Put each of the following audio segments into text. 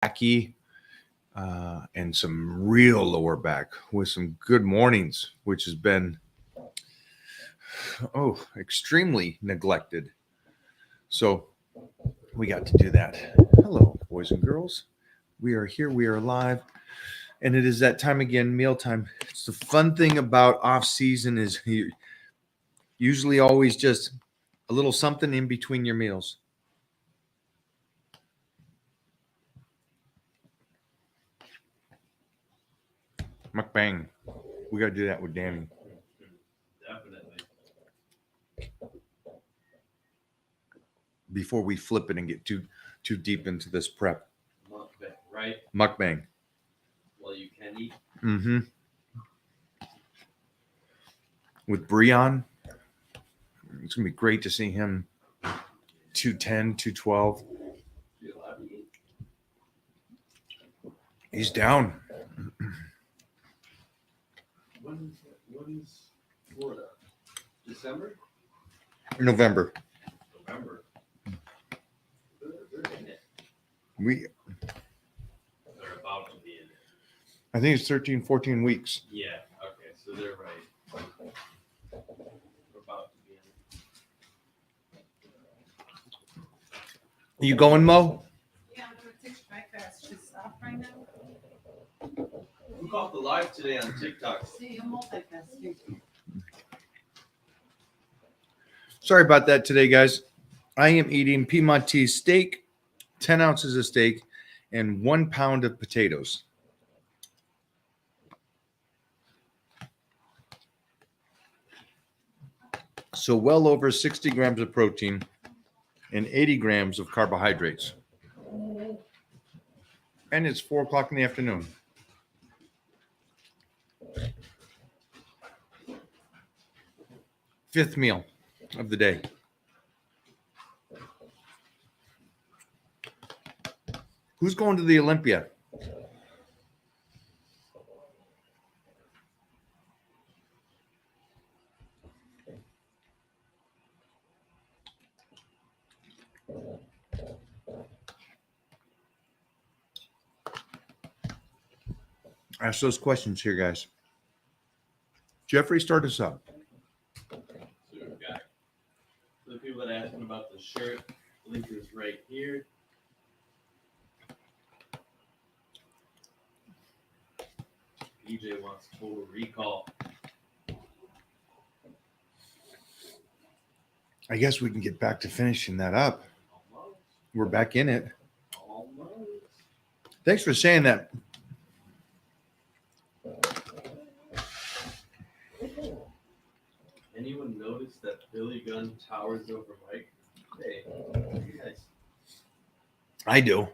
backy and some real lower back with some good mornings, which has been extremely neglected. So we got to do that. Hello, boys and girls. We are here. We are live. And it is that time again, mealtime. It's the fun thing about off season is you usually always just a little something in between your meals. Mukbang. We got to do that with Danny. Definitely. Before we flip it and get too deep into this prep. Mukbang, right? Mukbang. Well, you can eat. Mm-hmm. With Breon, it's going to be great to see him 210, 212. You allowed to eat? He's down. When's Florida? December? November. November. They're in it. They're about to be in it. I think it's 13, 14 weeks. Yeah, okay, so they're right. We're about to be in it. You going, Mo? Yeah, I'm gonna take my fast. She's off right now. Who caught the live today on TikTok? See, you're multitasking. Sorry about that today, guys. I am eating Piedmontese steak, 10 ounces of steak, and 1 pound of potatoes. So well over 60 grams of protein and 80 grams of carbohydrates. And it's 4 o'clock in the afternoon. Fifth meal of the day. Who's going to the Olympia? Ask those questions here, guys. Jeffrey, start us up. So we've got for the people that are asking about the shirt, link is right here. DJ wants total recall. I guess we can get back to finishing that up. Almost. We're back in it. Almost. Thanks for saying that. Anyone notice that Billy Gunn towers over Mike? Hey, you guys. I do.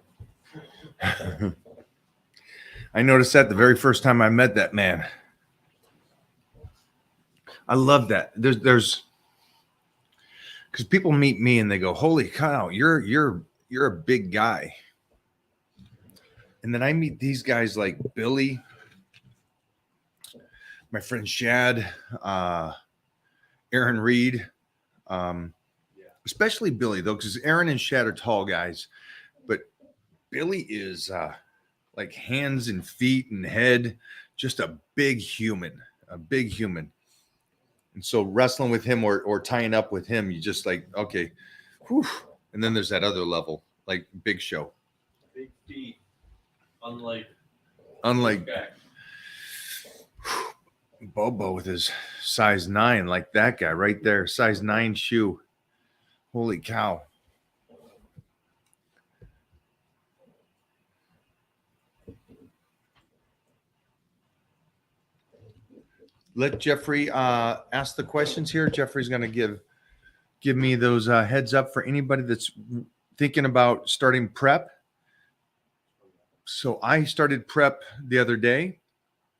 I noticed that the very first time I met that man. I love that. There's because people meet me and they go, "Holy cow, you're a big guy." And then I meet these guys like Billy, my friend Shad, Aaron Reed, especially Billy though, because Aaron and Shad are tall guys, but Billy is like hands and feet and head, just a big human. And so wrestling with him or tying up with him, you just like, okay, whew. And then there's that other level, like Big Show. Big feet. Unlike Unlike Bobo with his size 9, like that guy right there, size 9 shoe. Holy cow. Let Jeffrey ask the questions here. Jeffrey's going to give me those heads up for anybody that's thinking about starting prep. So I started prep the other day,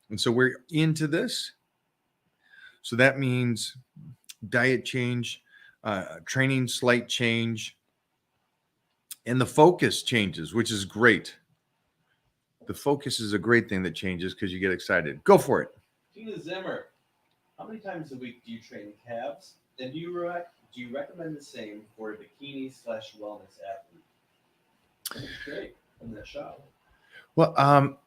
and so we're into this. So that means diet change, training slight change, and the focus changes, which is great. The focus is a great thing that changes because you get excited. Go for it. Tina Zimmer, how many times a week do you train calves? And do you recommend the same for a bikini/wellness athlete? Great in that shot. Well,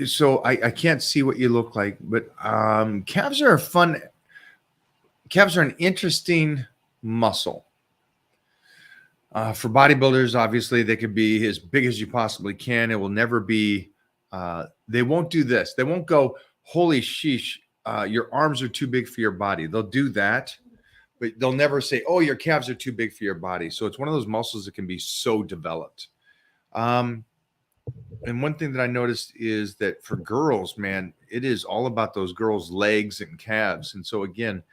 so I can't see what you look like, but calves are an interesting muscle. For bodybuilders, obviously, they could be as big as you possibly can. It will never be, they won't do this. They won't go, holy sheesh, your arms are too big for your body. They'll do that, but they'll never say, oh, your calves are too big for your body. So it's one of those muscles that can be so developed. And one thing that I noticed is that for girls, man, it is all about those girls' legs and calves. And so again,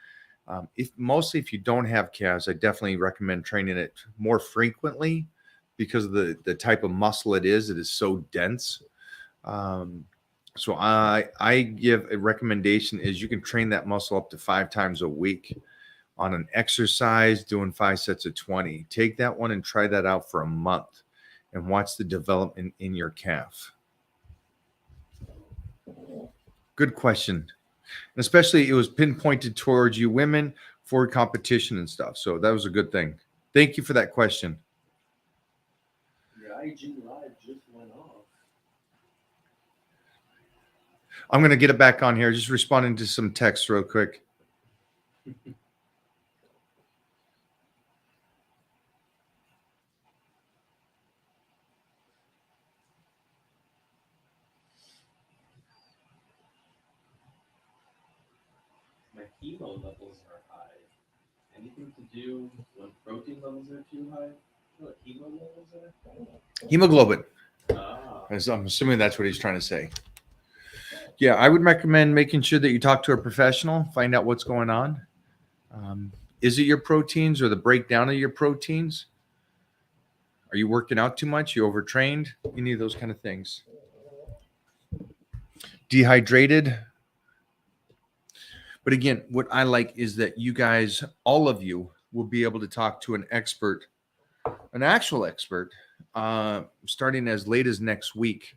if you don't have calves, I definitely recommend training it more frequently because of the type of muscle it is. It is so dense. So I give a recommendation is you can train that muscle up to 5 times a week on an exercise, doing 5 sets of 20. Take that one and try that out for a month and watch the development in your calf. Good question. And especially it was pinpointed towards you women for competition and stuff. So that was a good thing. Thank you for that question. Your IG live just went off. I'm going to get it back on here. Just responding to some text real quick. My chemo levels are high. Anything to do when protein levels are too high? You know what chemo levels are? Hemoglobin. Ah, I'm assuming that's what he's trying to say. Yeah, I would recommend making sure that you talk to a professional, find out what's going on. Is it your proteins or the breakdown of your proteins? Are you working out too much? You overtrained? Any of those kind of things. Dehydrated. But again, what I like is that you guys, all of you, will be able to talk to an expert, an actual expert, starting as late as next week.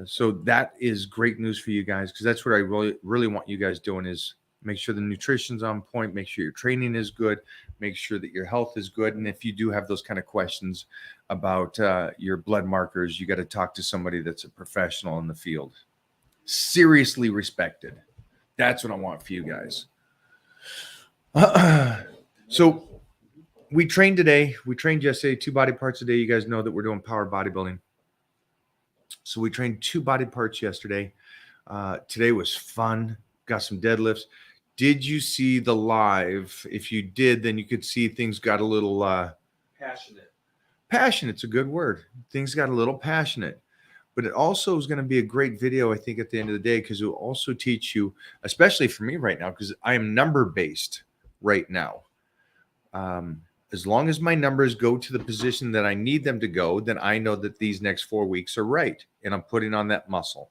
So that is great news for you guys because that's what I really want you guys doing is make sure the nutrition's on point, make sure your training is good, make sure that your health is good. And if you do have those kind of questions about your blood markers, you got to talk to somebody that's a professional in the field, seriously respected. That's what I want for you guys. So we trained today. We trained yesterday, 2 body parts a day. You guys know that we're doing power bodybuilding. So we trained 2 body parts yesterday. Today was fun. Got some deadlifts. Did you see the live? If you did, then you could see things got a little passionate. passionate's a good word. Things got a little passionate. But it also is going to be a great video, I think, at the end of the day, because it will also teach you, especially for me right now, because I am number-based right now. As long as my numbers go to the position that I need them to go, then I know that these next 4 weeks are right, and I'm putting on that muscle.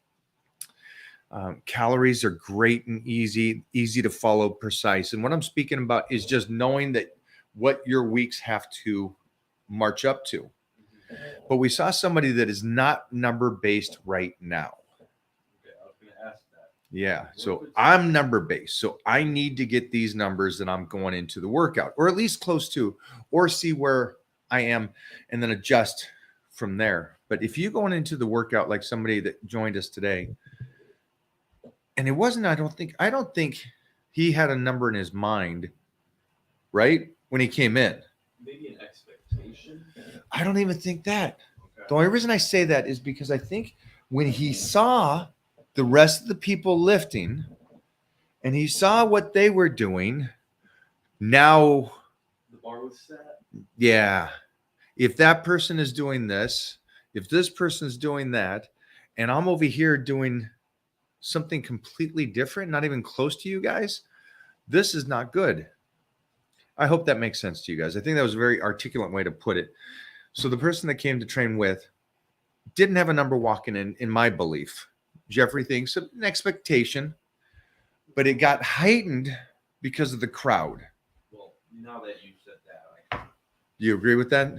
Calories are great and easy to follow, precise. And what I'm speaking about is just knowing that what your weeks have to march up to. But we saw somebody that is not number-based right now. Okay, I was going to ask that. Yeah. So I'm number-based. So I need to get these numbers that I'm going into the workout, or at least close to, or see where I am and then adjust from there. But if you're going into the workout like somebody that joined us today, and it wasn't, I don't think he had a number in his mind, right? When he came in. Maybe an expectation. I don't even think that. Okay. The only reason I say that is because I think when he saw the rest of the people lifting and he saw what they were doing, now, The bar was set. yeah, if that person is doing this, if this person is doing that, and I'm over here doing something completely different, not even close to you guys, this is not good. I hope that makes sense to you guys. I think that was a very articulate way to put it. So the person that came to train with didn't have a number walking in my belief. Jeffrey thinks an expectation, but it got heightened because of the crowd. Well, now that you said that, Do you agree with that?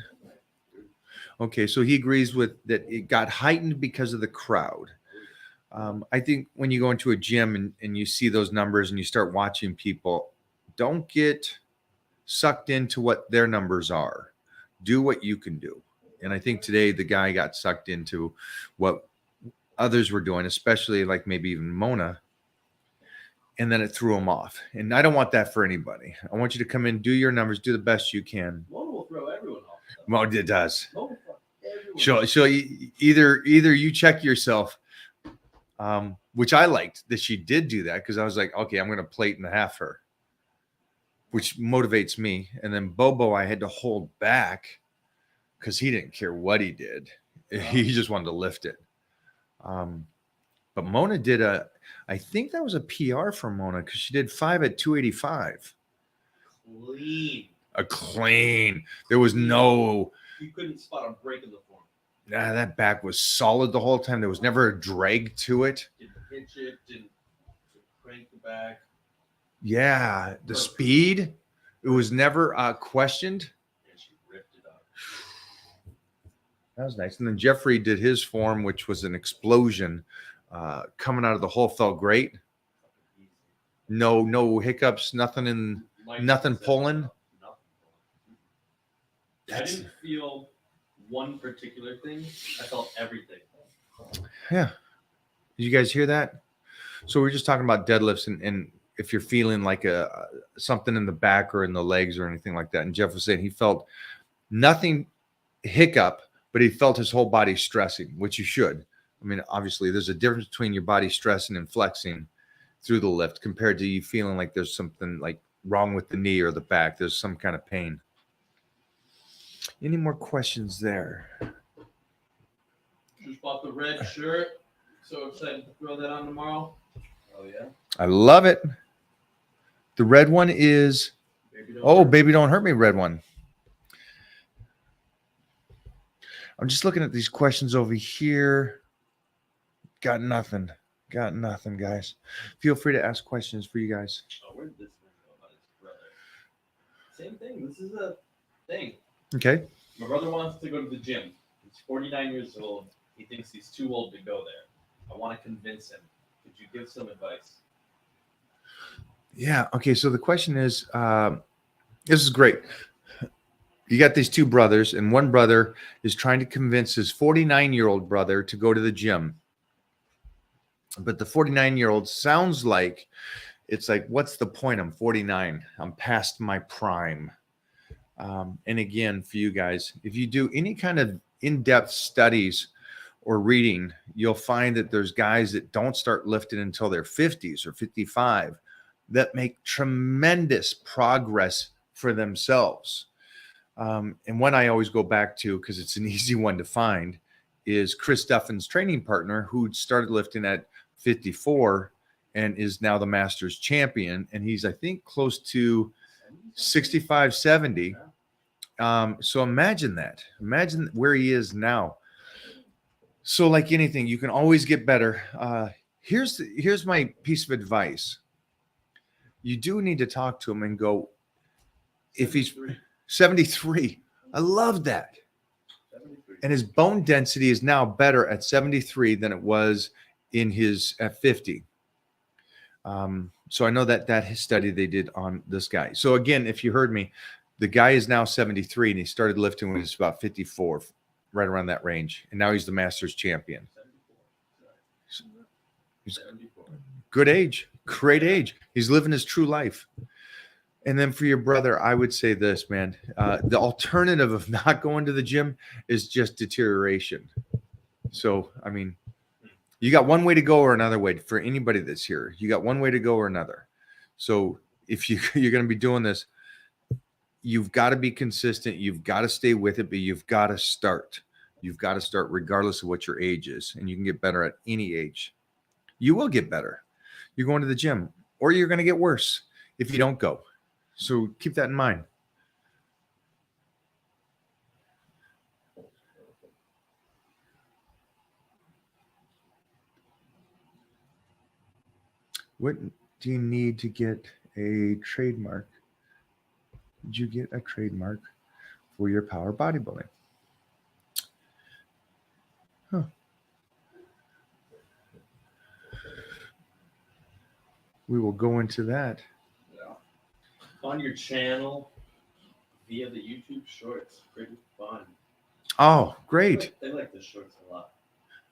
Okay, so he agrees with that it got heightened because of the crowd. I think when you go into a gym and you see those numbers and you start watching people, don't get sucked into what their numbers are. Do what you can do. And I think today the guy got sucked into what others were doing, especially like maybe even Mona. And then it threw him off. And I don't want that for anybody. I want you to come in, do your numbers, do the best you can. Mona will throw everyone off. Well, it does. Mona will throw everyone She'll either you check yourself, which I liked that she did do that, because I was like, okay, I'm going to plate and a half her, which motivates me. And then Bobo, I had to hold back because he didn't care what he did. He just wanted to lift it. But Mona did I think that was a PR for Mona, because she did 5 at 285. Clean. A clean. There was no. You couldn't spot a break in the form. Nah, that back was solid the whole time. There was never a drag to it. Didn't hitch it. Didn't crank the back. Yeah, the speed. It was never questioned. And she ripped it up. That was nice. And then Jeffrey did his form, which was an explosion. Coming out of the hole felt great. No hiccups, nothing pulling. I didn't feel one particular thing. I felt everything. Yeah. Did you guys hear that? So we're just talking about deadlifts and if you're feeling like something in the back or in the legs or anything like that. And Jeff was saying he felt nothing hiccup, but he felt his whole body stressing, which you should. I mean, obviously there's a difference between your body stressing and flexing through the lift compared to you feeling like there's something like wrong with the knee or the back. There's some kind of pain. Any more questions there? Just bought the red shirt. So excited to throw that on tomorrow. Oh yeah. I love it. The red one is Baby Don't Hurt Me red one. I'm just looking at these questions over here. Got nothing, guys. Feel free to ask questions for you guys. Oh, where did this one go about his brother? Same thing. This is a thing. Okay. My brother wants to go to the gym. He's 49 years old. He thinks he's too old to go there. I want to convince him. Could you give some advice? Yeah. Okay. So the question is, this is great. You got these two brothers, and one brother is trying to convince his 49-year-old brother to go to the gym. But the 49-year-old sounds like it's like, what's the point? I'm 49. I'm past my prime. And again, for you guys, if you do any kind of in-depth studies or reading, you'll find that there's guys that don't start lifting until their 50s or 55 that make tremendous progress for themselves. And one I always go back to, because it's an easy one to find, is Chris Duffin's training partner, who started lifting at 54 and is now the Masters champion. And he's, I think, close to 65, 70. So imagine that. Imagine where he is now. So like anything, you can always get better. Here's my piece of advice. You do need to talk to him and go, if he's 73, I love that. 73. And his bone density is now better at 73 than it was at 50. So I know that his study they did on this guy. So again, if you heard me, the guy is now 73 and he started lifting when he was about 54, right around that range. And now he's the Masters champion. 74. Good age, great age. He's living his true life. And then for your brother, I would say this, man, the alternative of not going to the gym is just deterioration. So, I mean, you got one way to go or another way. For anybody that's here, you got one way to go or another. So if you're going to be doing this, you've got to be consistent. You've got to stay with it, but you've got to start. You've got to start regardless of what your age is. And you can get better at any age. You will get better. You're going to the gym, or you're going to get worse if you don't go. So keep that in mind. What do you need to get a trademark? Did you get a trademark for your power bodybuilding? Huh. We will go into that. Yeah. On your channel via the YouTube Shorts. Pretty fun. Oh, great. They like the shorts a lot.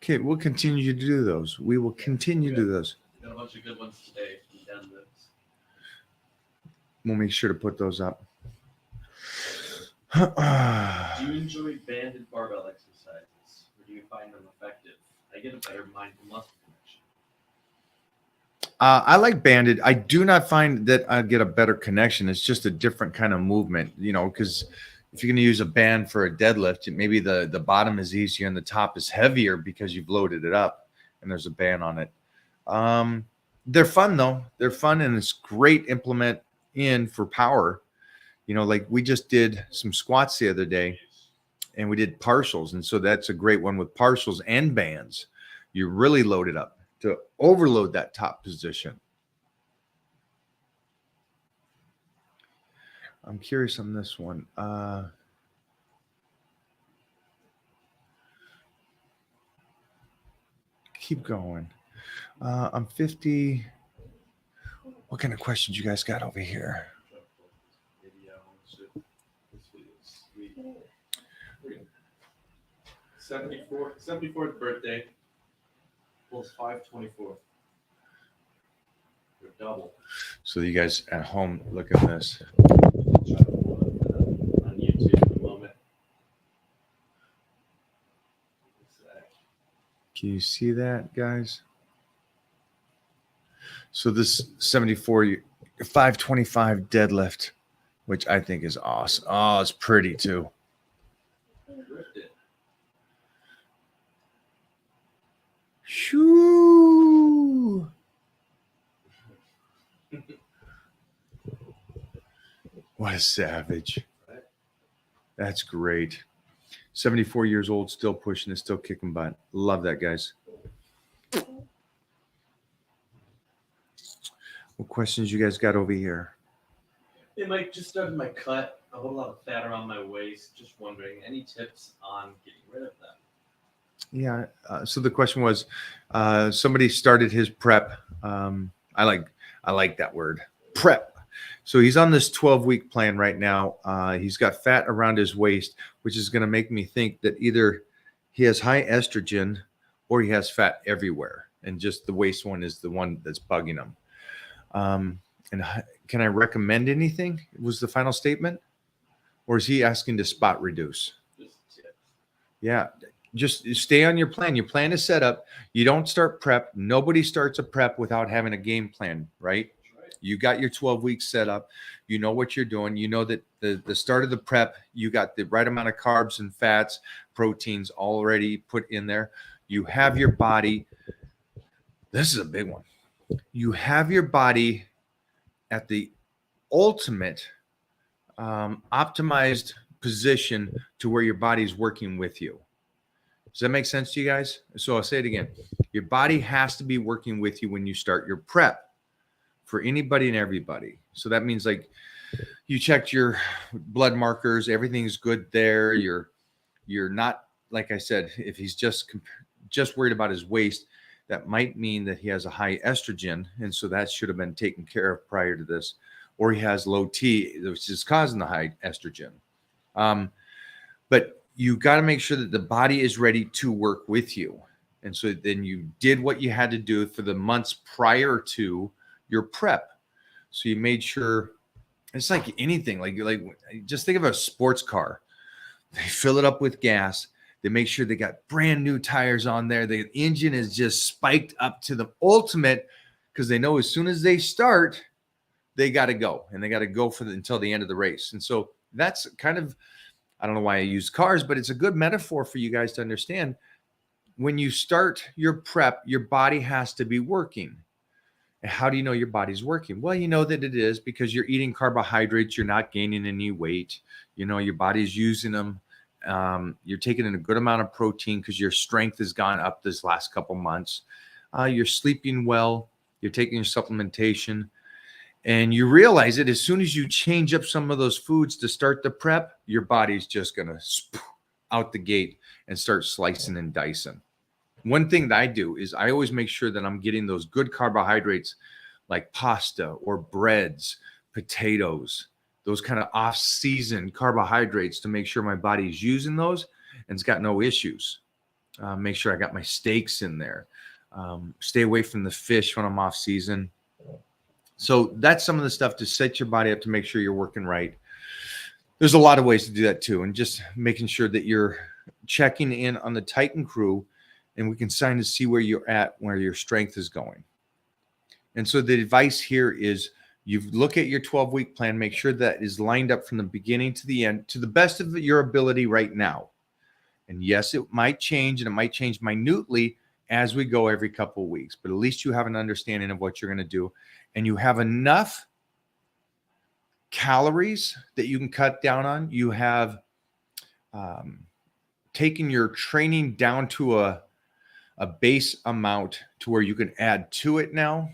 Okay, we'll continue to do those. We will continue to do those. Got a bunch of good ones today from deadlifts. We'll make sure to put those up. Do you enjoy banded barbell exercises, or do you find them effective? I get a better mindful muscle connection. I like banded. I do not find that I get a better connection. It's just a different kind of movement, because if you're going to use a band for a deadlift, maybe the bottom is easier and the top is heavier because you've loaded it up and there's a band on it. They're fun though. They're fun and it's great implement in for power. Like we just did some squats the other day and we did partials. And so that's a great one with partials and bands. You really load it up to overload that top position. I'm curious on this one. Keep going. I'm 50. What kind of questions you guys got over here? 74th birthday. Pulls 524. They're double. So you guys at home, look at this. Try to pull it up on YouTube in a moment. Can you see that, guys? So this 74, 525 deadlift, which I think is awesome. Oh, it's pretty too. Ripped it. Shoo! What a savage. That's great. 74 years old, still pushing it, still kicking butt. Love that, guys. What questions you guys got over here? Hey, Mike, just started my cut. A whole lot of fat around my waist. Just wondering, any tips on getting rid of them? Yeah. So the question was, somebody started his prep. I like that word, prep. So he's on this 12-week plan right now. He's got fat around his waist, which is going to make me think that either he has high estrogen or he has fat everywhere, and just the waist one is the one that's bugging him. And can I recommend anything? Was the final statement, or is he asking to spot reduce? Just tips. Yeah. Just stay on your plan. Your plan is set up. You don't start prep. Nobody starts a prep without having a game plan, right? Right. You got your 12 weeks set up. You know what you're doing. You know that the start of the prep, you got the right amount of carbs and fats, proteins already put in there. You have your body. This is a big one. You have your body at the ultimate optimized position to where your body's working with you. Does that make sense to you guys? So I'll say it again. Your body has to be working with you when you start your prep for anybody and everybody. So that means like you checked your blood markers, everything's good there. You're not, like I said, if he's just worried about his waist, that might mean that he has a high estrogen. And so that should have been taken care of prior to this. Or he has low T, which is causing the high estrogen. But you got to make sure that the body is ready to work with you. And so then you did what you had to do for the months prior to your prep. So you made sure, it's like anything, like just think of a sports car. They fill it up with gas. They make sure they got brand new tires on there. The engine is just spiked up to the ultimate because they know as soon as they start, they got to go, and they got to go until the end of the race. And so that's kind of, I don't know why I use cars, but it's a good metaphor for you guys to understand. When you start your prep, your body has to be working. And how do you know your body's working? Well, you know that it is because you're eating carbohydrates. You're not gaining any weight. Your body's using them. You're taking in a good amount of protein because your strength has gone up this last couple months. You're sleeping well. You're taking your supplementation. And you realize that as soon as you change up some of those foods to start the prep, your body's just going to out the gate and start slicing and dicing. One thing that I do is I always make sure that I'm getting those good carbohydrates like pasta or breads, potatoes, those kind of off-season carbohydrates to make sure my body is using those. and it's got no issues. Make sure I got my steaks in there. Stay away from the fish when I'm off season. So that's some of the stuff to set your body up to make sure you're working right. There's a lot of ways to do that too, and just making sure that you're checking in on the Titan crew, and we can sign to see where you're at, where your strength is going. And so the advice here is you look at your 12-week plan, make sure that is lined up from the beginning to the end to the best of your ability right now. And yes, it might change, and it might change minutely as we go every couple of weeks, but at least you have an understanding of what you're going to do, and you have enough calories that you can cut down on. You have taken your training down to a base amount to where you can add to it now.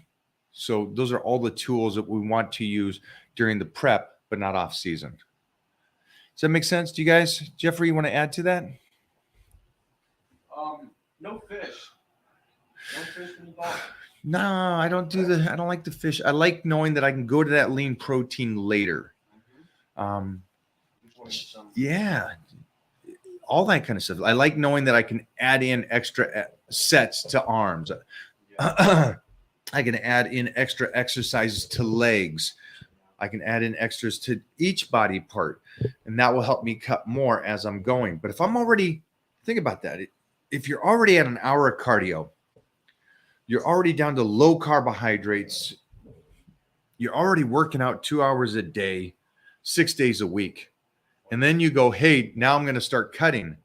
So those are all the tools that we want to use during the prep, but not off season. Does that make sense? Do you guys, Jeffrey, you want to add to that? No fish. No fish involved. No, I don't like the fish. I like knowing that I can go to that lean protein later. Yeah, all that kind of stuff. I like knowing that I can add in extra sets to arms. I can add in extra exercises to legs. I can add in extras to each body part, and that will help me cut more as I'm going. But if I'm already, think about that. If you're already at an hour of cardio, you're already down to low carbohydrates, you're already working out 2 hours a day, 6 days a week, and then you go, hey, now I'm going to start cutting.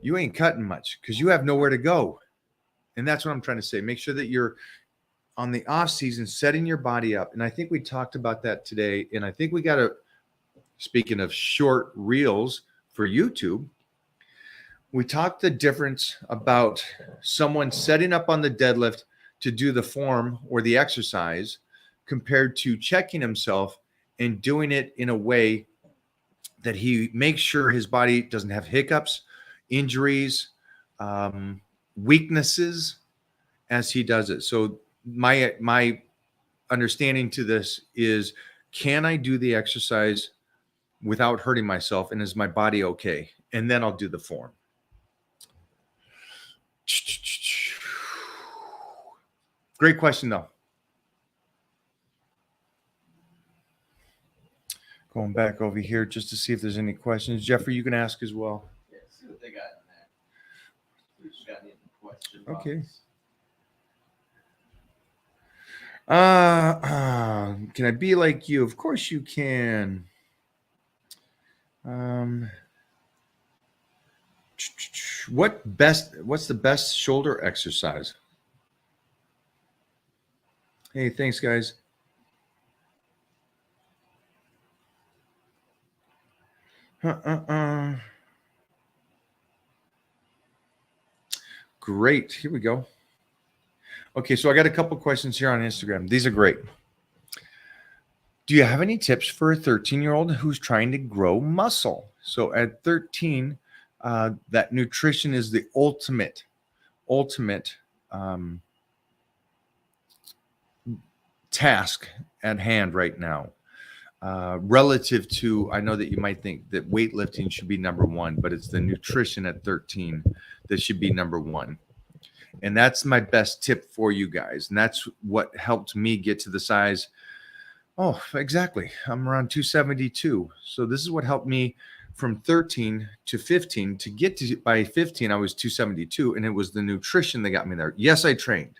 You ain't cutting much because you have nowhere to go. And that's what I'm trying to say. Make sure that you're on the off season, setting your body up. And I think we talked about that today. And I think we got to, speaking of short reels for YouTube, we talked the difference about someone setting up on the deadlift to do the form or the exercise compared to checking himself and doing it in a way that he makes sure his body doesn't have hiccups, injuries, weaknesses as he does it. So my understanding to this is, can I do the exercise without hurting myself? And is my body okay? And then I'll do the form. Great question, though. Going back over here just to see if there's any questions. Jeffrey, you can ask as well. Yeah, see what they got in there. We just got any question box. Okay. Can I be like you? Of course you can. What's the best shoulder exercise? Hey, thanks, guys. Great. Here we go. Okay, so I got a couple questions here on Instagram. These are great. Do you have any tips for a 13-year-old who's trying to grow muscle? So at 13, that nutrition is the ultimate task at hand right now. Relative to, I know that you might think that weightlifting should be number one, but it's the nutrition at 13 that should be number one. And that's my best tip for you guys. And that's what helped me get to the size. Oh, exactly. I'm around 272. So this is what helped me from 13 to 15 to get to, by 15, I was 272. And it was the nutrition that got me there. Yes, I trained.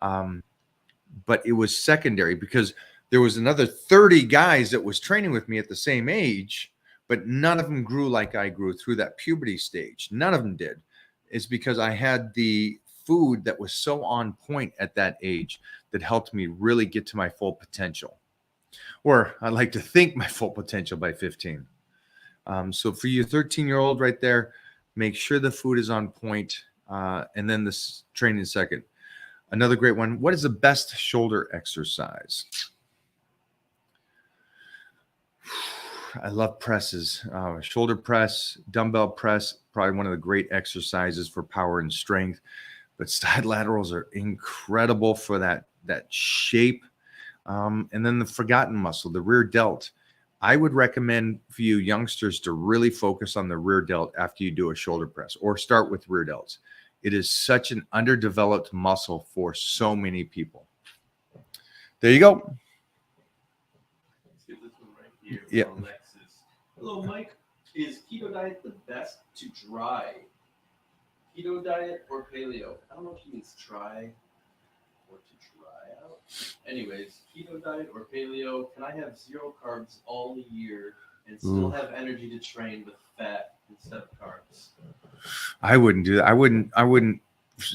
But it was secondary because there was another 30 guys that was training with me at the same age, but none of them grew like I grew through that puberty stage. None of them did. It's because I had the food that was so on point at that age that helped me really get to my full potential. Or I like to think my full potential by 15. So for you 13-year-old right there, make sure the food is on point, and then this training second. Another great one. What is the best shoulder exercise? I love presses. Shoulder press, dumbbell press, probably one of the great exercises for power and strength. But side laterals are incredible for that shape. And then the forgotten muscle, the rear delt. I would recommend for you youngsters to really focus on the rear delt after you do a shoulder press, or start with rear delts. It is such an underdeveloped muscle for so many people. There you go. Let's get this one right here Yeah. from Alexis. Hello, Mike. Is keto diet the best to dry? Keto diet or paleo? I don't know if he means try or to try out. Anyways, keto diet or paleo? Can I have 0 carbs all year and still Ooh. have energy to train with fat instead of carbs? I wouldn't do that. I wouldn't.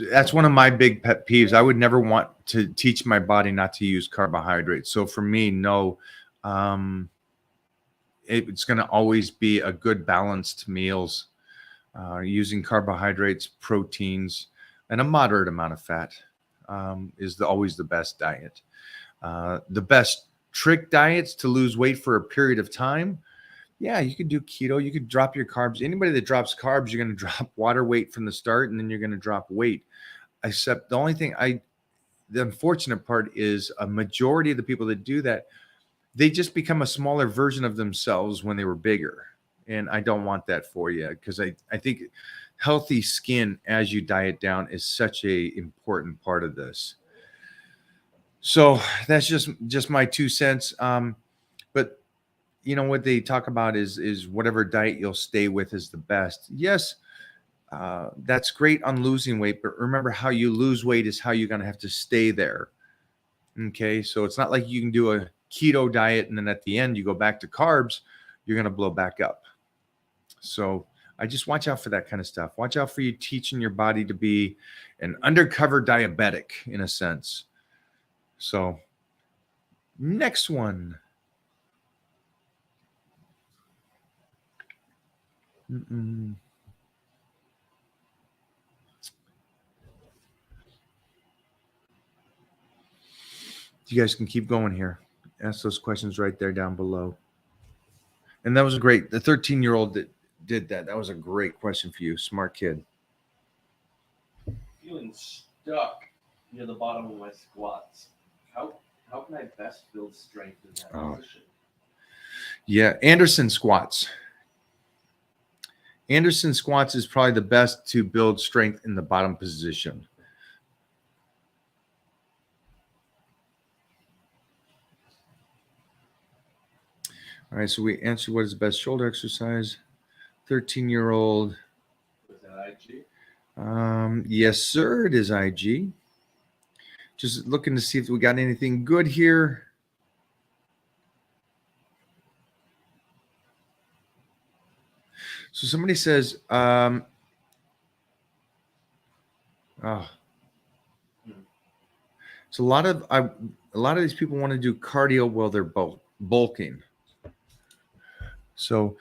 That's one of my big pet peeves. I would never want to teach my body not to use carbohydrates. So for me, no. It's going to always be a good balanced meals, using carbohydrates, proteins, and a moderate amount of fat is always the best diet. The best trick diets to lose weight for a period of time. Yeah, you could do keto. You could drop your carbs. Anybody that drops carbs, you're going to drop water weight from the start, and then you're going to drop weight. Except the only thing the unfortunate part is a majority of the people that do that, they just become a smaller version of themselves when they were bigger. And I don't want that for you, because I think healthy skin as you diet down is such a important part of this. So that's just my 2 cents. But you know what they talk about is whatever diet you'll stay with is the best. Yes, that's great on losing weight, but remember, how you lose weight is how you're going to have to stay there. Okay, so it's not like you can do a keto diet and then at the end you go back to carbs, you're going to blow back up. So I just watch out for that kind of stuff. Watch out for you teaching your body to be an undercover diabetic in a sense. So next one. Mm-mm. You guys can keep going here. Ask those questions right there down below. And that was a great, the 13-year-old that did that. That was a great question for you. Smart kid. Feeling stuck near the bottom of my squats. How can I best build strength in that position? Yeah, Anderson squats. Anderson squats is probably the best to build strength in the bottom position. All right, so we answered what is the best shoulder exercise. 13-year-old. Was that IG? Yes, sir, it is IG. Just looking to see if we got anything good here. So somebody says, so a lot of these people want to do cardio while they're bulking. So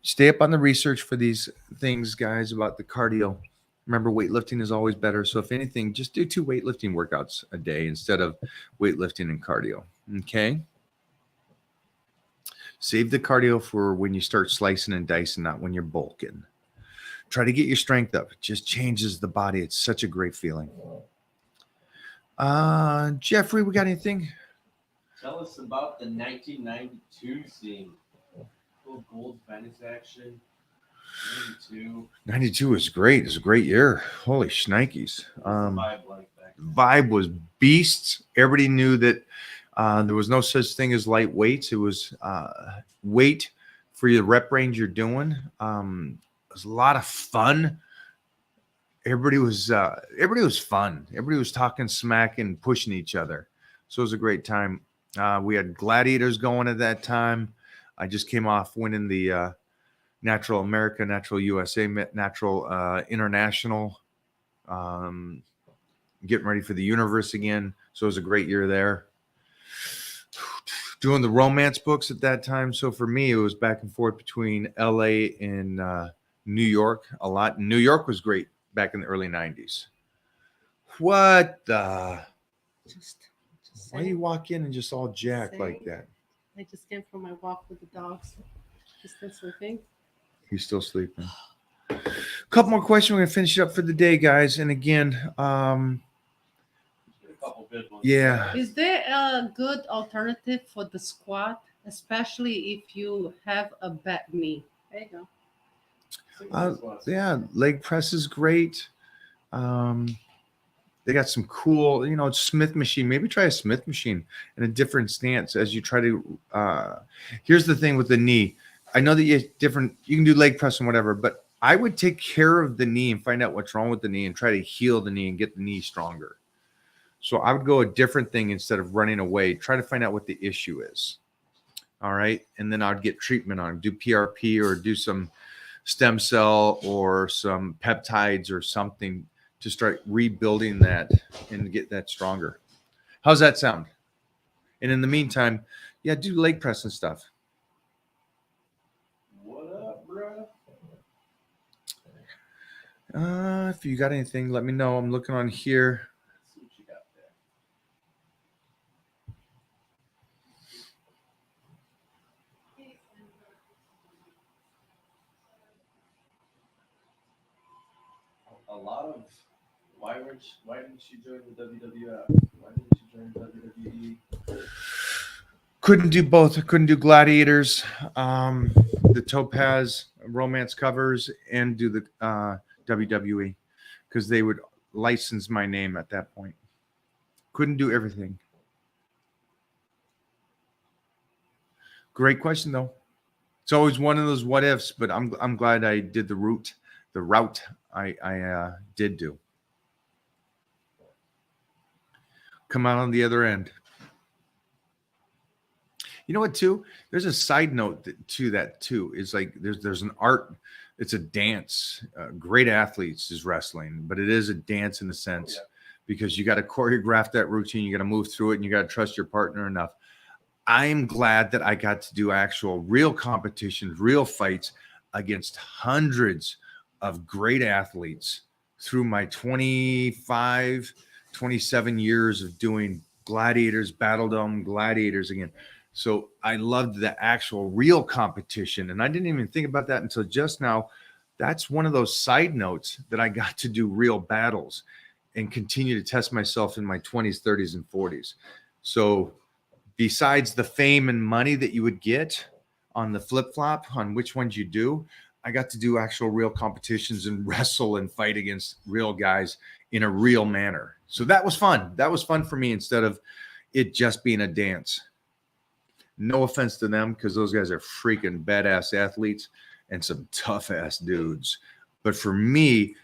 stay up on the research for these things, guys, about the cardio. Remember, weightlifting is always better. So if anything, just do 2 weightlifting workouts a day instead of weightlifting and cardio. Okay. Save the cardio for when you start slicing and dicing, not when you're bulking. Try to get your strength up. It just changes the body. It's such a great feeling. Jeffrey, we got anything? Tell us about the 1992 scene. Little gold fence action. 92. 92 was great. It was a great year. Holy shnikes. Vibe like that. Vibe was beasts. Everybody knew that there was no such thing as light weights. It was weight for your rep range you're doing. It was a lot of fun. Everybody was fun. Everybody was talking smack and pushing each other. So it was a great time. We had gladiators going at that time. I just came off winning the Natural America, Natural USA, Natural International. Getting ready for the universe again. So it was a great year there. Doing the romance books at that time. So for me, it was back and forth between LA and New York a lot. New York was great back in the early 90s. What the? Just Why you walk in and just all jacked like that? I just came from my walk with the dogs. He's still sleeping. He's still sleeping. A couple more questions. We're going to finish it up for the day, guys. And again, A couple good ones. yeah. Is there a good alternative for the squat? especially if you have a bad knee. There you go. Yeah, leg press is great. They got some cool, Smith machine. Maybe try a Smith machine in a different stance as you try to. Here's the thing with the knee. I know that you can do leg press and whatever, but I would take care of the knee and find out what's wrong with the knee and try to heal the knee and get the knee stronger. So I would go a different thing instead of running away. Try to find out what the issue is. All right. And then I'd get treatment on it, do PRP or do some stem cell or some peptides or something to start rebuilding that and get that stronger. How's that sound? And in the meantime, yeah, do leg press and stuff. What up, bro? If you got anything, let me know. I'm looking on here. Let's see what you got there. A lot of why didn't you join the WWF? Why didn't you join WWE? Couldn't do both. I couldn't do gladiators, the Topaz romance covers, and do the WWE because they would license my name at that point. Couldn't do everything. Great question though. It's always one of those what ifs, but I'm glad I did the route I did do. Come out on the other end. You know what, too? There's a side note to that, too. It's like there's an art. It's a dance. Great athletes is wrestling, but it is a dance in a sense because you got to choreograph that routine. You got to move through it, and you got to trust your partner enough. I'm glad that I got to do actual real competitions, real fights against hundreds of great athletes through my 25, 27 years of doing gladiators, Battle Dome, gladiators again. So I loved the actual real competition. And I didn't even think about that until just now. That's one of those side notes that I got to do real battles and continue to test myself in my 20s, 30s, and 40s. So besides the fame and money that you would get on the flip-flop on which ones you do, I got to do actual real competitions and wrestle and fight against real guys in a real manner. So that was fun. That was fun for me instead of it just being a dance. No offense to them because those guys are freaking badass athletes and some tough ass dudes. But for me,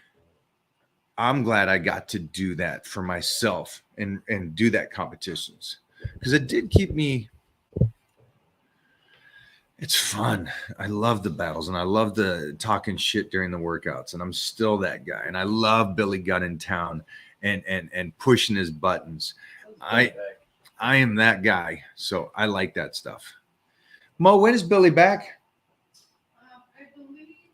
I'm glad I got to do that for myself and do that competitions because it did keep me. It's fun. I love the battles and I love the talking shit during the workouts. And I'm still that guy. And I love Billy Gunn in town and pushing his buttons. I am that guy, so I like that stuff. Mo, when is Billy back? I believe he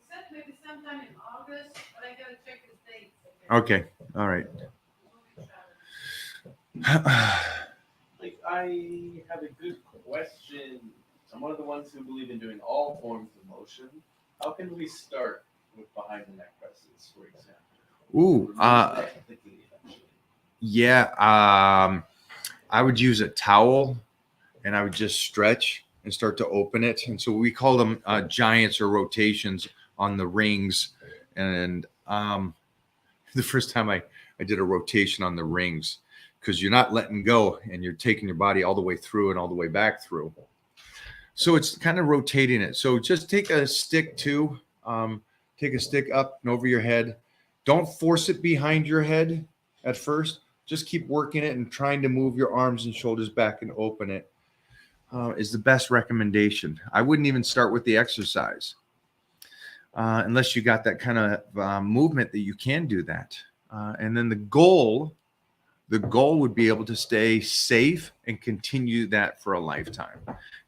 said maybe sometime in August, but I gotta check his dates. Okay, all right. Like, I have a good question. I'm one of the ones who believe in doing all forms of motion. How can we start with behind the neck presses, for example? Ooh, yeah. I would use a towel and I would just stretch and start to open it. And so we call them giants or rotations on the rings. And the first time I did a rotation on the rings, because you're not letting go and you're taking your body all the way through and all the way back through. So it's kind of rotating it. So just take a stick too. Take a stick up and over your head. Don't force it behind your head at first. Just keep working it and trying to move your arms and shoulders back and open it is the best recommendation. I wouldn't even start with the exercise unless you got that kind of movement that you can do that. And then the goal would be able to stay safe and continue that for a lifetime.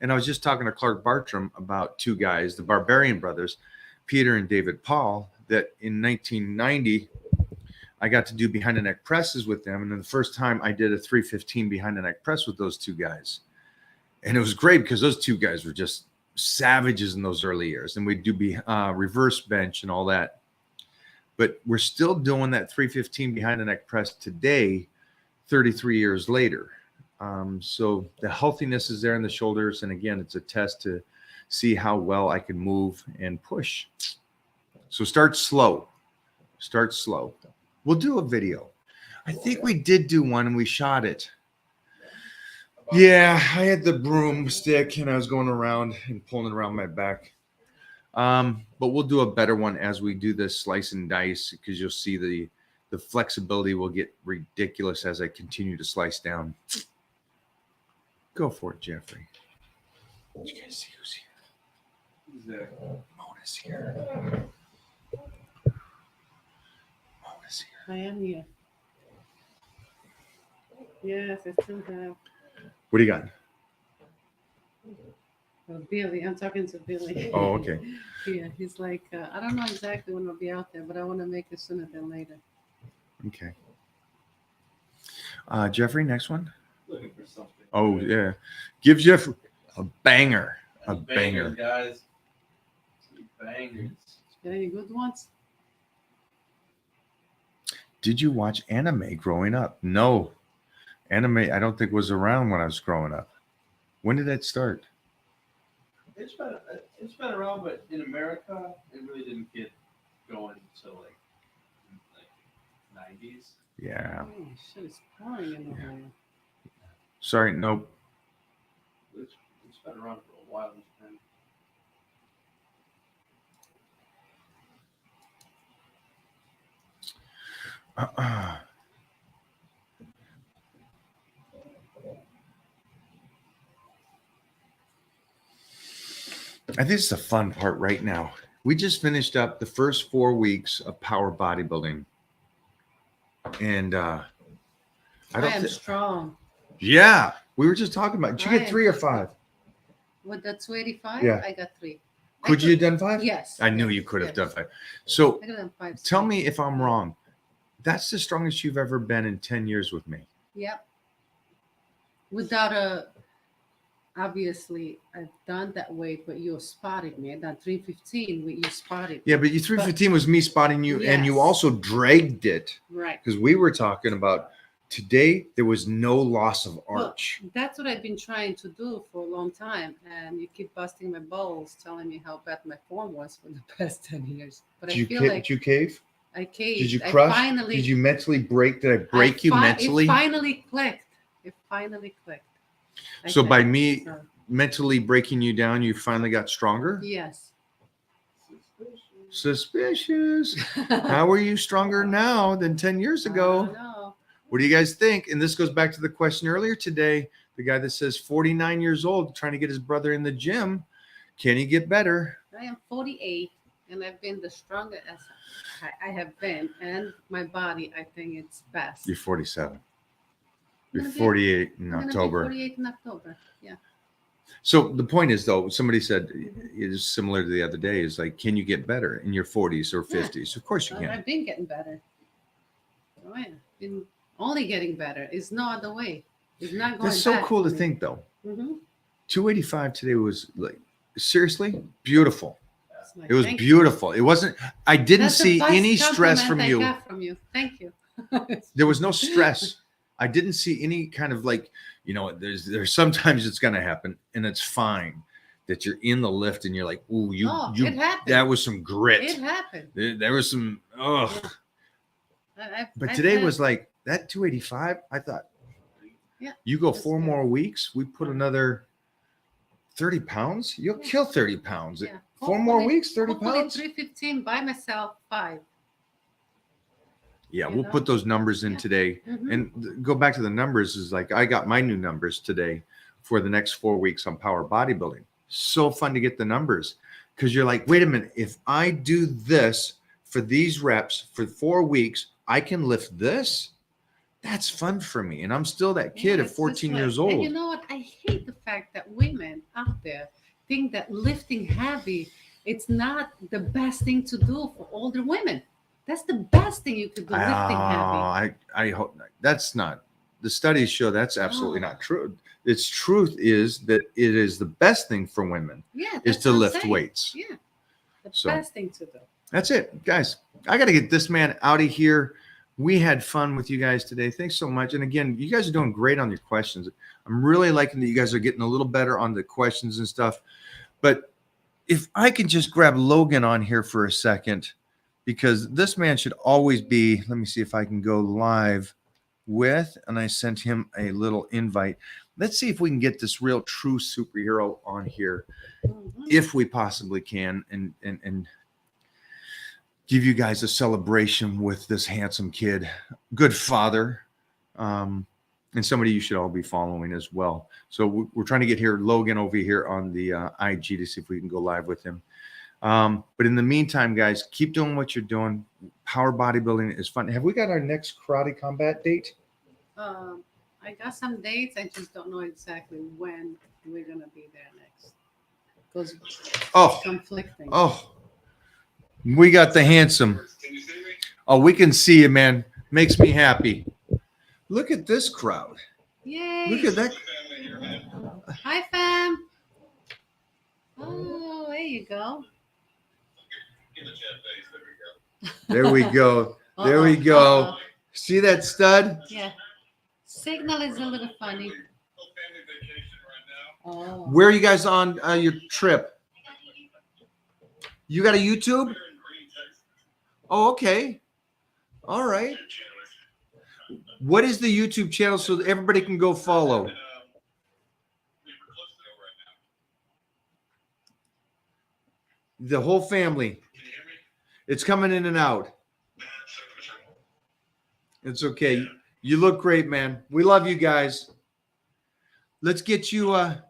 And I was just talking to Clark Bartram about two guys, the Barbarian brothers, Peter and David Paul, that in 1990, I got to do behind the neck presses with them. And then the first time I did a 315 behind the neck press with those two guys. And it was great because those two guys were just savages in those early years. And we'd do reverse bench and all that. But we're still doing that 315 behind the neck press today, 33 years later. So the healthiness is there in the shoulders. And again, it's a test to see how well I can move and push. So start slow. Start slow. We'll do a video. I think we did do one and we shot it. Yeah, I had the broomstick and I was going around and pulling it around my back. But we'll do a better one as we do this slice and dice, because you'll see the flexibility will get ridiculous as I continue to slice down. Go for it, Jeffrey. Did you guys see who's here? Who's there? Mona's here. Mona's here. I am here. Yes, I still have. What do you got? Billy, I'm talking to Billy. Oh, okay. Yeah, he's like, I don't know exactly when I'll be out there, but I want to make it sooner than later. Okay. Jeffrey, next one. Looking for something. Oh, yeah. Give Jeff a banger. A Bangers, banger. guys. Bangers. Got any good ones? Did you watch anime growing up? No. Anime, I don't think was around when I was growing up. When did that start? It's been around, but in America, it really didn't get going until like 90s. Yeah. Oh, shit, it's pouring in the hole. Sorry, nope. It's been around for a while. And I think it's the fun part right now. We just finished up the first 4 weeks of power bodybuilding. And I I don't am think, strong. yeah, we were just talking about, did you I get am 3 or strong. 5? With the 285, Yeah. I got 3. Could you have done 5? Yes. I knew yes, you could have yes. done 5. So I could have done 5. tell me if I'm wrong. That's the strongest you've ever been in 10 years with me. Yep. Without a, obviously, I've done that weight, but you spotted me. I done 315 with you spotted. Yeah, but you 315 was me spotting you, and you Yes. also dragged it Right. because we were talking about today there was no loss of arch. Well, that's what I've been trying to do for a long time, and you keep busting my balls, telling me how bad my form was for the past 10 years. But Did I you, feel did like you cave? I caved. Did you I crush? finally, Did you mentally break? Did I break you It mentally? finally clicked. It finally clicked. So by Okay, me so, mentally breaking you down, you finally got stronger? yes. Suspicious. How are you stronger now than 10 years I ago? don't know. What do you guys think? And this goes back to the question earlier today. The guy that says 49 years old, trying to get his brother in the gym. Can he get better? I am 48, and I've been the strongest I have been, and my body, I think it's best. You're 47. You're I'm gonna be- 48 in I'm gonna be October. 48 in October. Yeah. So the point is, though, somebody said it is similar to the other day. Is like, can you get better in your 40s or Yeah. 50s? Of course you Well, can. I've been getting better. Oh yeah, been only getting better. It's no other way. It's not going. That's so back cool for to me. think, though. Mm-hmm. 285 today was like seriously beautiful. It's like, It was thank you. beautiful. It wasn't. I didn't That's the see best any stress compliment from I you. got from you. Thank you. There was no stress. I didn't see any kind of like, there's sometimes it's gonna happen, and it's fine that you're in the lift and you're like, ooh, It you happened. that was some grit. It happened. There was some But today was like that 285. I thought, Yeah, you go that's 4 good. more weeks, we put another 30 pounds. You'll Yeah. kill 30 pounds. Yeah. 4 more Hopefully- weeks, 30 hopefully pounds. 315 by myself, 5. Yeah, you we'll know? put those numbers in Yeah. today. Mhm. And go back to the numbers is like I got my new numbers today for the next 4 weeks on power bodybuilding. So fun to get the numbers because you're like, wait a minute, if I do this for these reps for 4 weeks, I can lift this. That's fun for me. And I'm still that kid Yeah, at it's just 14 like- years And old. you know what? I hate the fact that women out there think that lifting heavy, it's not the best thing to do for older women. That's the best thing you could do, lifting heavy. I hope not. That's not. The studies show that's absolutely Oh. not true. Its truth is that it is the best thing for women Yeah, is that's to what I'm lift saying. weights. Yeah, the So- best thing to do. That's it, guys. I got to get this man out of here. We had fun with you guys today. Thanks so much. And again, you guys are doing great on your questions. I'm really liking that you guys are getting a little better on the questions and stuff. But if I can just grab Logan on here for a second, because this man should always be, let me see if I can go live with, and I sent him a little invite. Let's see if we can get this real true superhero on here, if we possibly can, and give you guys a celebration with this handsome kid, good father, and somebody you should all be following as well. So we're trying to get Logan over here on the IG to see if we can go live with him. But in the meantime, guys, keep doing what you're doing. Power bodybuilding is fun. Have we got our next karate combat date? I got some dates. I just don't know exactly when we're gonna be there next. Because it's conflicting. Oh, we got the handsome. Can you see me? Oh, we can see you, man. Makes me happy. Look at this crowd. Yay! Look at that. Family here, man. Hi, fam. Oh, there you go. Give the chat face. There we go. There we go. There we go. Uh-oh. See that stud? Yeah. Signal is a little funny. Whole family vacation right now. Oh. Where are you guys on your trip? You got a YouTube? We're in Green, Texas. Oh, okay. All right. Two channels. What is the YouTube channel so that everybody can go follow? And, we're close to it right now. The whole family. Can you hear me? It's coming in and out. Sure. It's okay. You look great, man. We love you guys. Let's get you. I'll be in LA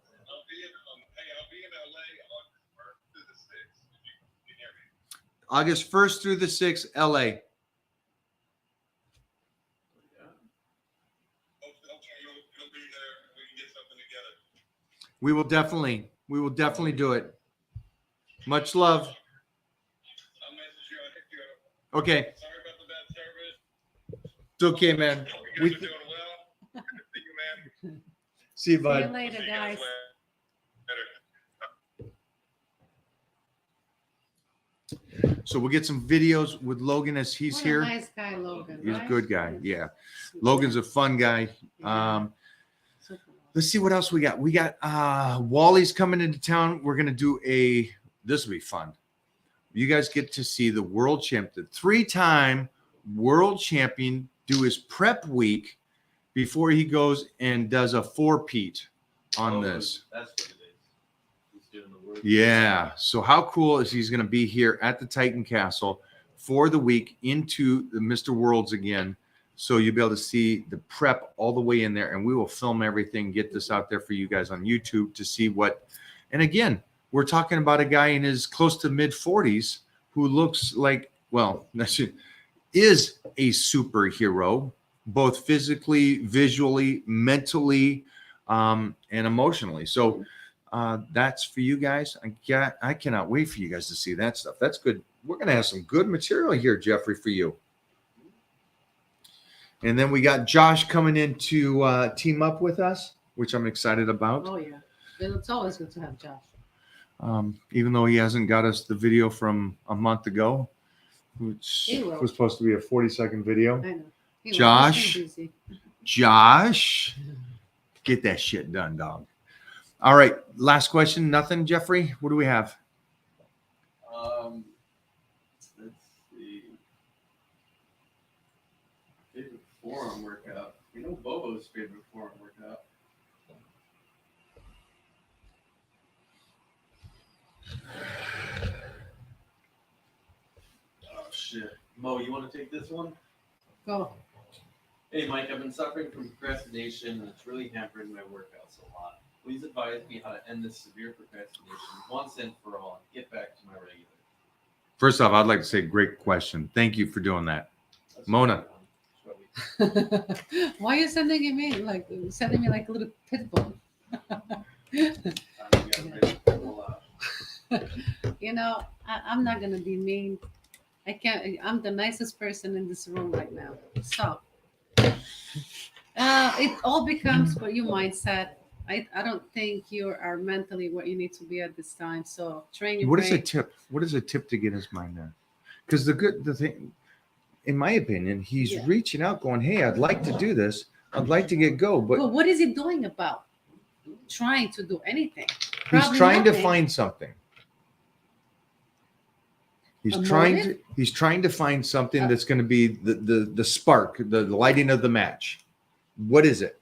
August 1st through the 6th. Can you hear me? August 1st through the 6th, LA. Hopefully you'll be there and we can get something together. We will definitely do it. Much love. I'll message you. I'll hit you up. Okay. Sorry about the bad service. It's okay, man. Hope you We guys are doing well. Good to see you, man. see you, See you bud. later, See you guys. later. So we'll get some videos with Logan as he's What here. a nice guy, Logan. He's a right? good guy. Yeah. Logan's a fun guy. Super. Let's see what else we got. We got Wally's coming into town. We're gonna do this will be fun. You guys get to see the world champ, the 3-time world champion, do his prep week before he goes and does a 4-peat on this. That's what it is. He's doing the work. Yeah. So how cool is he's gonna be here at the Titan Castle for the week into the Mr. Worlds again. So you'll be able to see the prep all the way in there, and we will film everything, get this out there for you guys on YouTube to see what. And again, we're talking about a guy in his close to mid 40s who looks like, well, is a superhero, both physically, visually, mentally, and emotionally. So that's for you guys. I cannot wait for you guys to see that stuff. That's good. We're gonna have some good material here, Jeffrey, for you. And then we got Josh coming in to team up with us, which I'm excited about. Oh, yeah. It's always good to have Josh. Even though he hasn't got us the video from a month ago, which He will. was supposed to be a 40-second video. I know. He was Josh? so busy. Josh, get that shit done, dog. All right, last question. Nothing, Jeffrey? What do we have? Let's see. Favorite forearm workout. You know Bobo's favorite forearm workout. Oh shit. Mo, you want to take this one? Go. Hey Mike, I've been suffering from procrastination and it's really hampering my workouts a lot. Please advise me how to end this severe procrastination once and for all and get back to my regular. First off, I'd like to say great question. Thank you for doing that. That's Mona. what Why are you sending me like a little pit bull? You know, I'm not gonna be mean. I can't. I'm the nicest person in this room right now. So it all becomes what your mindset. I don't think you are mentally what you need to be at this time. So train your What is brain. a tip? What is a tip to get his mind there? Because the thing, in my opinion, he's Yeah. reaching out, going, "Hey, I'd like to do this. I'd like to get go," but But what is he doing about trying to do anything? he's Probably trying to nothing. find something. He's A trying motive? to find something that's going to be the spark, the lighting of the match. What is it?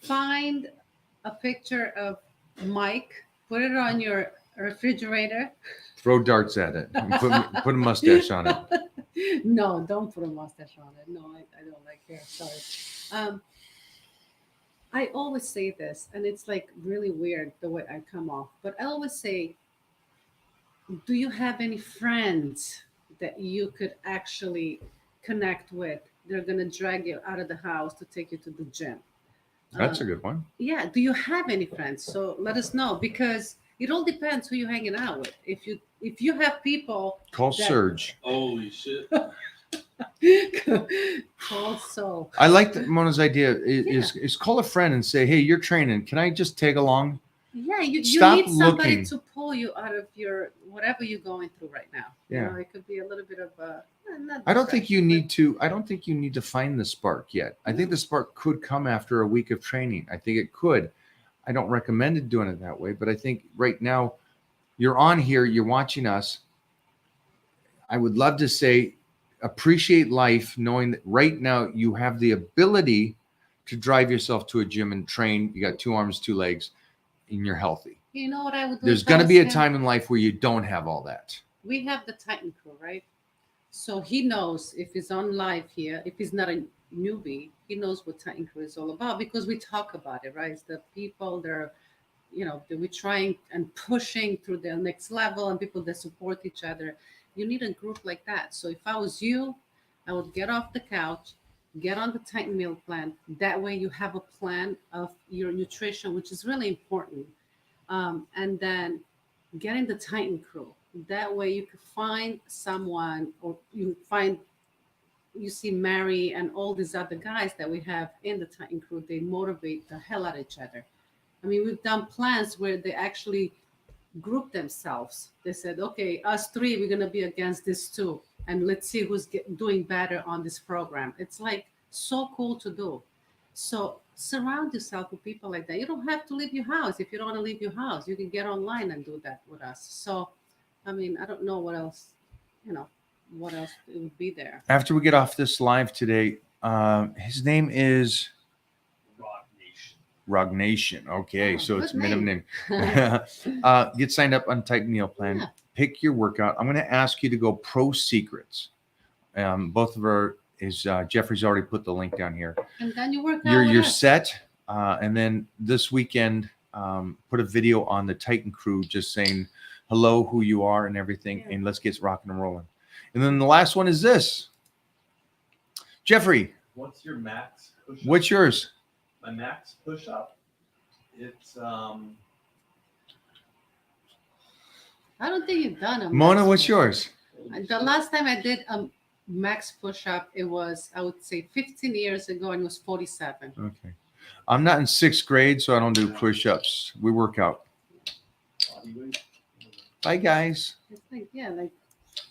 Find a picture of Mike, put it on your refrigerator. Throw darts at it. And put a mustache on it. No, don't put a mustache on it. No, I don't like hair. Sorry. I always say this, and it's like really weird the way I come off, but I always say, do you have any friends that you could actually connect with? They're going to drag you out of the house to take you to the gym. That's a good one. Yeah, do you have any friends? So let us know, because it all depends who you're hanging out with. If you have people Call that- Surge. Holy shit. also, I like Mona's idea. Is call a friend and say, "Hey, you're training. Can I just tag along?" yeah, you Stop need somebody looking. to pull you out of your whatever you're going through right now. Yeah. You know, it could be a little bit of a. Not I don't think you depression, need to. I don't think you need to find the spark yet. I think the spark could come after a week of training. I think it could. I don't recommend it doing it that way, but I think right now you're on here, you're watching us. I would love to say appreciate life, knowing that right now you have the ability to drive yourself to a gym and train. You got 2 arms, 2 legs, and you're healthy. You know what I would do? There's if I going to was be a him? time in life where you don't have all that. We have the Titan crew, right? So he knows if he's on live here, if he's not a newbie, he knows what Titan crew is all about, because we talk about it, right? It's the people that are, that we're trying and pushing through the next level, and people that support each other. You need a group like that. So if I was you, I would get off the couch, get on the Titan meal plan. That way you have a plan of your nutrition, which is really important. And then get in the Titan crew. That way you could find someone, or you see Mary and all these other guys that we have in the Titan crew. They motivate the hell out of each other. I mean, we've done plans where they actually group themselves. They said, okay, us 3, we're going to be against this 2. And let's see who's doing better on this program. It's like so cool to do. So surround yourself with people like that. You don't have to leave your house. If you don't want to leave your house, you can get online and do that with us. So, I mean, I don't know what else, what else it would be there. After we get off this live today, his name is Rock Nation. Rog Nation. Okay, Oh, so it's good minimum name. name. Get signed up on Titan Meal Plan. Yeah. Pick your workout. I'm going to ask you to go Pro Secrets. Both of our is Jeffrey's already put the link down here. And then you work out You're with us. set, and then this weekend, put a video on the Titan crew just saying hello, who you are, and everything, Yeah. and let's get rocking and rolling. And then the last one is this. Jeffrey, What's your max push-up? what's yours? My max push-up? It's I don't think you've done a Mona, max what's push-up. yours? The last time I did a max push-up, it was, I would say, 15 years ago, and it was 47. Okay. I'm not in 6th grade, so I don't do push-ups. We work out. body weight. Bye, guys. It's like, yeah, like